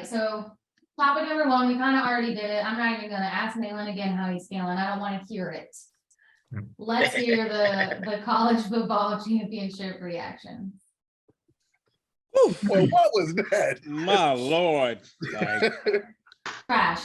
so topic number one, we kind of already did it. I'm not even gonna ask Malin again how he's feeling. I don't want to hear it. Let's hear the college football championship reaction. Well, what was that? My Lord. Like, Trash.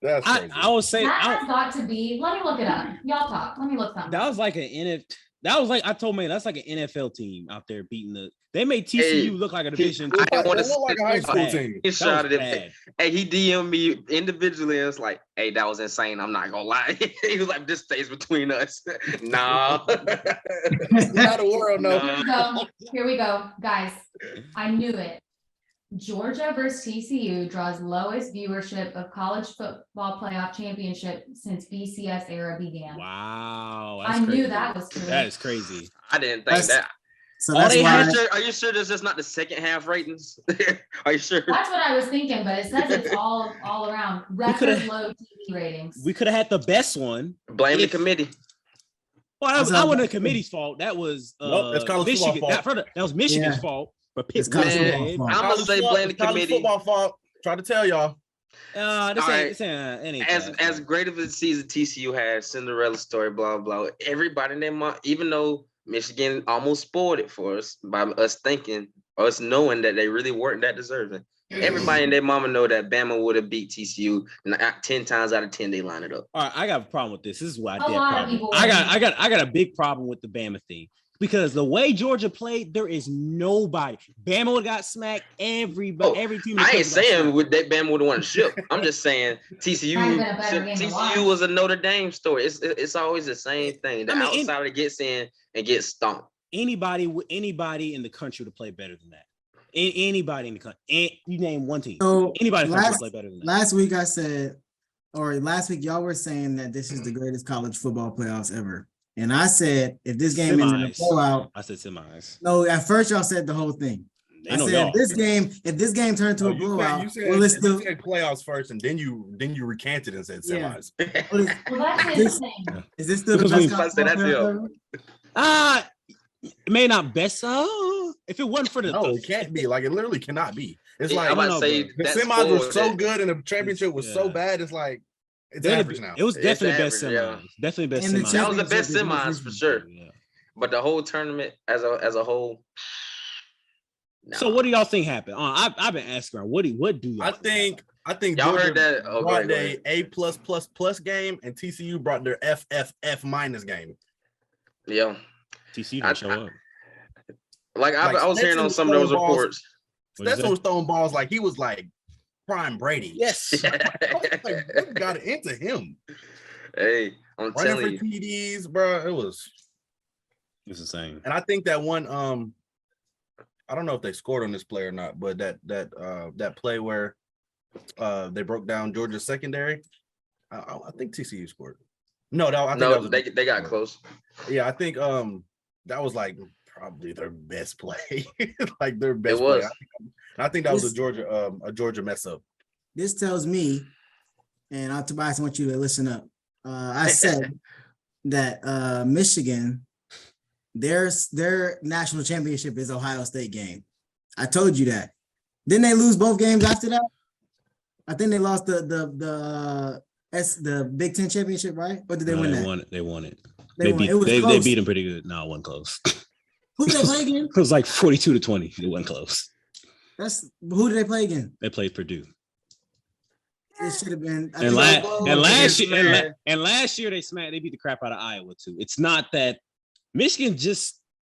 That's crazy. I would say That has got to be. Let me look it up. Y'all talk. Let me look something. that was like an NFL. That was like I told man, that's like an NFL team out there beating the. They made TCU look like a division. It I want to looked like a high school team. He shot was it. bad. Hey, he DM'd me individually and it's like, hey, that was insane. I'm not gonna lie. He was like, this stays between us. Nah. It's not a world, no. Here we go, guys. I knew it. Georgia versus TCU draws lowest viewership of college football playoff championship since BCS era began. Wow. I knew that was true. That is crazy. I didn't think that. So that's Are why. you sure this is not the second half ratings? Are you sure? That's what I was thinking, but it says it's all around record low TV ratings. We could have had the best one. Blame the committee. Well, that wasn't the committee's fault. That was Nope, that's college Michigan. football fault. That was Michigan's Yeah. fault. But It's Pittsburgh. college football Man, fault. I'm gonna say blame the College committee. football fault. Try to tell y'all. This ain't As great of a season TCU had, Cinderella story, blah blah. Everybody in their mind, even though Michigan almost spoiled it for us by us knowing that they really weren't that deserving. Everybody and their mama know that Bama would have beat TCU 10 times out of 10. They line it up. All right, I got a problem with this. This is why A lot of people. I got a big problem with the Bama thing. Because the way Georgia played, there is nobody. Bama would have got smacked. Every team. I ain't saying with that Bama would have won a ship. I'm just saying TCU. Might have been a better game to watch. TCU was a Notre Dame story. It's always the same thing. The outsider gets in and gets stomped. Anybody in the country would play better than that. Anybody in the country. And you name one team. So Anybody in the country would play better than that. last week I said, or last week y'all were saying that this is the greatest college football playoffs ever. And I said, if this game is in a blowout, I said semis. no, at first y'all said the whole thing. I said if this game turned to a blowout, you said playoffs first, and then you recanted and said semis. Well, that's insane. Is this still the best college That's football ever? It may not best. If it wasn't for the No, it can't be. Like, it literally cannot be. It's like I'm about to say the that's semis were forward. so good and the championship was so bad. It's like it's average now. It was definitely best average, semis. Definitely best And the semis. That was the best Championship semis is for sure. Yeah. But the whole tournament as a whole. No. So what do y'all think happened? I've been asking around. What do y'all I think Y'all Georgia heard that? Oh, brought go ahead. their A+++ game, and TCU brought their F- game. Yeah. TCU didn't show up? Like I was hearing on some of those reports. Stetson was throwing balls like he was like prime Brady. Yes. Like, what got it into him? Hey, I'm Running telling for you. TDs, bro. It was. It's insane. And I think that one, I don't know if they scored on this play or not, but that play where they broke down Georgia's secondary, I think TCU scored. No, they got close. Yeah, I think that was like probably their best play, like their best It was. play. I think that was a Georgia mess up. This tells me, and Tobias, I want you to listen up. I said that Michigan, their national championship is Ohio State game. I told you that. Didn't they lose both games after that? I think they lost the Big Ten championship, right? Or did they win that? They won it. They beat them pretty good. No, it wasn't close. Who did they play again? It was like 42-20. It wasn't close. Who did they play again? They played Purdue. It should have been. Last year they beat the crap out of Iowa too. It's not that Michigan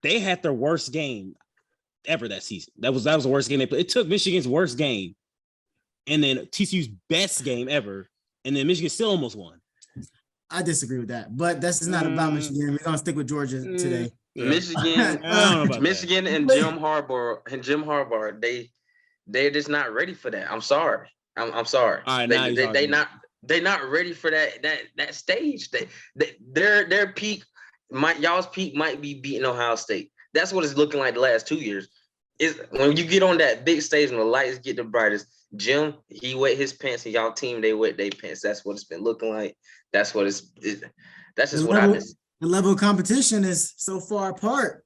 they had their worst game ever that season. That was the worst game they played. It took Michigan's worst game and then TCU's best game ever, and then Michigan still almost won. I disagree with that, but this is not about Michigan. We're gonna stick with Georgia today. Yeah. Michigan and Jim Harbaugh, they're just not ready for that. I'm sorry. I'm sorry. All right, they not ready for that stage. Their peak, y'all's peak might be beating Ohio State. That's what it's looking like the last 2 years. Is when you get on that big stage and the lights get the brightest. Jim, he wet his pants, and y'all team they wet their pants. That's what it's been looking like. That's what that's just what I miss. The level of competition is so far apart.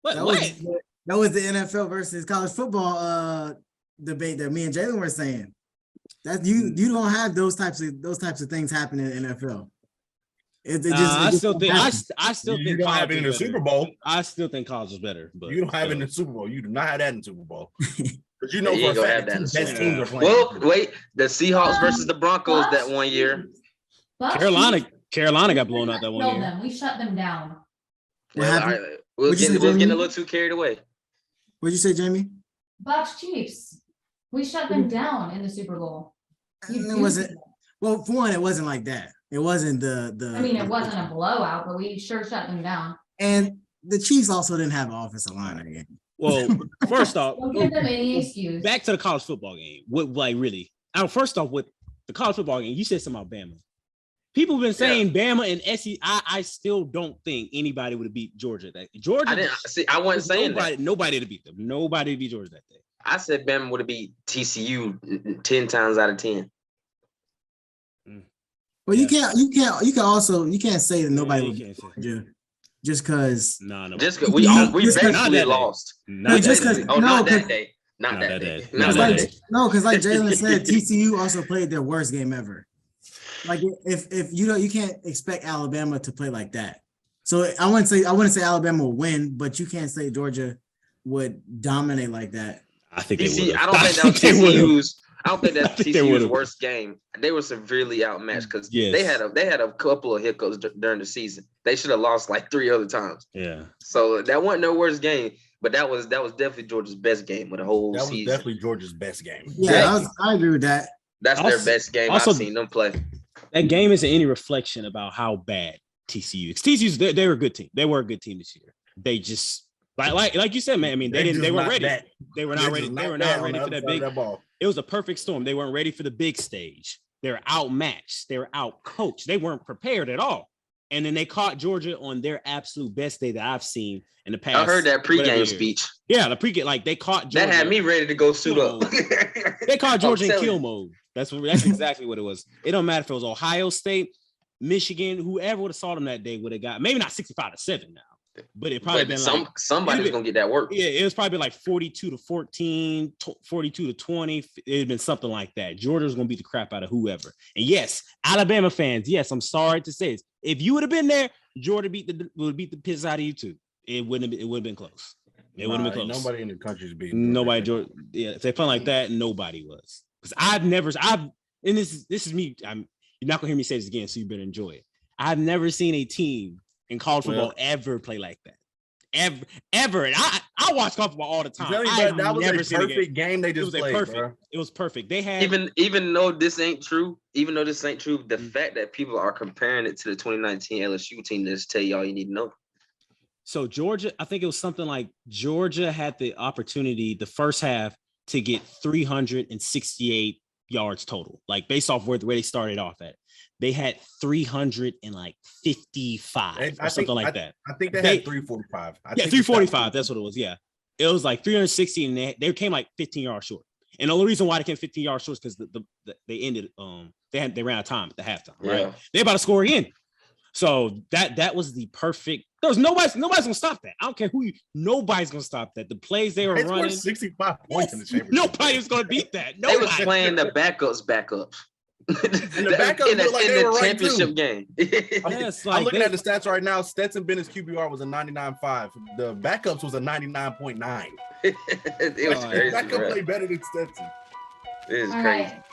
That was the NFL versus college football debate that me and Jalen were saying. That you don't have those types of things happening in the NFL. I still think you don't have it in the Super Bowl. I still think college is better, but You don't have it in the Super Bowl. You do not have that in the Super Bowl. But you know You for a ain't gonna fact have the that in two the best Super teams are playing. Well, wait, the Seahawks versus the Broncos that one year. Bucks Carolina got blown out that one killed year. them. We shut them down. What Yeah, happened? we was What'd you say, getting a Jamie? little too carried away. What'd you say, Jamie? Bucks Chiefs. We shut them down in the Super Bowl. It wasn't. Well, for one, it wasn't like that. It wasn't the. I mean, it wasn't a blowout, but we sure shut them down. And the Chiefs also didn't have an offensive line that game. Well, first off, Don't give them any excuse. back to the college football game. What like really? First off, with the college football game, you said something about Bama. People have been saying Bama and SEC. I still don't think anybody would have beat Georgia. Georgia. I didn't see. I wasn't saying that. Nobody to beat them. Nobody to beat Georgia that day. I said Bama would have beat TCU 10 times out of 10. Well, you can't say that nobody would beat Georgia just because. No. Just because we basically lost. Not that day. Not that day. Because like Jalen said, TCU also played their worst game ever. Like if you can't expect Alabama to play like that. So I wouldn't say Alabama will win, but you can't say Georgia would dominate like that. I think I don't think that was TCU's. I don't think that's TCU's worst game. They were severely outmatched because they had a couple of hiccups during the season. They should have lost like 3 other times. Yeah. So that wasn't their worst game, but that was definitely Georgia's best game of the whole season. That was definitely Georgia's best game. Yeah, I agree with that. That's their best game I've seen them play. That game isn't any reflection about how bad TCU is. TCU's they were a good team. They were a good team this year. They just like you said, man. I mean, they weren't ready. They were not ready. They were not ready for that big ball. It was a perfect storm. They weren't ready for the big stage. They were outmatched. They were outcoached. They weren't prepared at all. And then they caught Georgia on their absolute best day that I've seen in the past. I heard that pregame speech. Yeah, the pregame, like they caught Georgia. That had me ready to go suit up. They caught Georgia in kill mode. That's exactly what it was. It don't matter if it was Ohio State, Michigan, whoever would have saw them that day would have got maybe not 65-7 now. But it probably been somebody was gonna get that work. Yeah, it was probably like 42-14, 42-20. It had been something like that. Georgia was gonna beat the crap out of whoever. And yes, Alabama fans, yes, I'm sorry to say this. If you would have been there, Georgia would beat the piss out of you too. It wouldn't have been close. It wouldn't have been close. Nobody in the country's beating Georgia. Yeah, if they play like that, nobody was. Because and this is me. You're not gonna hear me say this again, so you better enjoy it. I've never seen a team in college football ever play like that. Ever. And I watch college football all the time. That was a perfect game they just played. It was perfect. They had even though this ain't true, the fact that people are comparing it to the 2019 LSU team, just tell you all you need to know. So Georgia, I think it was something like Georgia had the opportunity the first half to get 368 yards total, like based off where they started off at. They had 355 or something like that. I think they had 345. 345. That's what it was. Yeah. It was like 360 and they came like 15 yards short. And the only reason why they came 15 yards short is because they ended they ran out of time at the halftime, right? Yeah. They about to score again. So that was the perfect. There's nobody's gonna stop that. I don't care nobody's gonna stop that. The plays they were running 65 points in the championship. Nobody was gonna beat that. They was playing the backups. And the backups in the championship game. I'm looking at the stats right now. Stetson Bennett's QBR was a 99.5. The backups was a 99.9. It was crazy. Backup played better than Stetson. It is All crazy. right.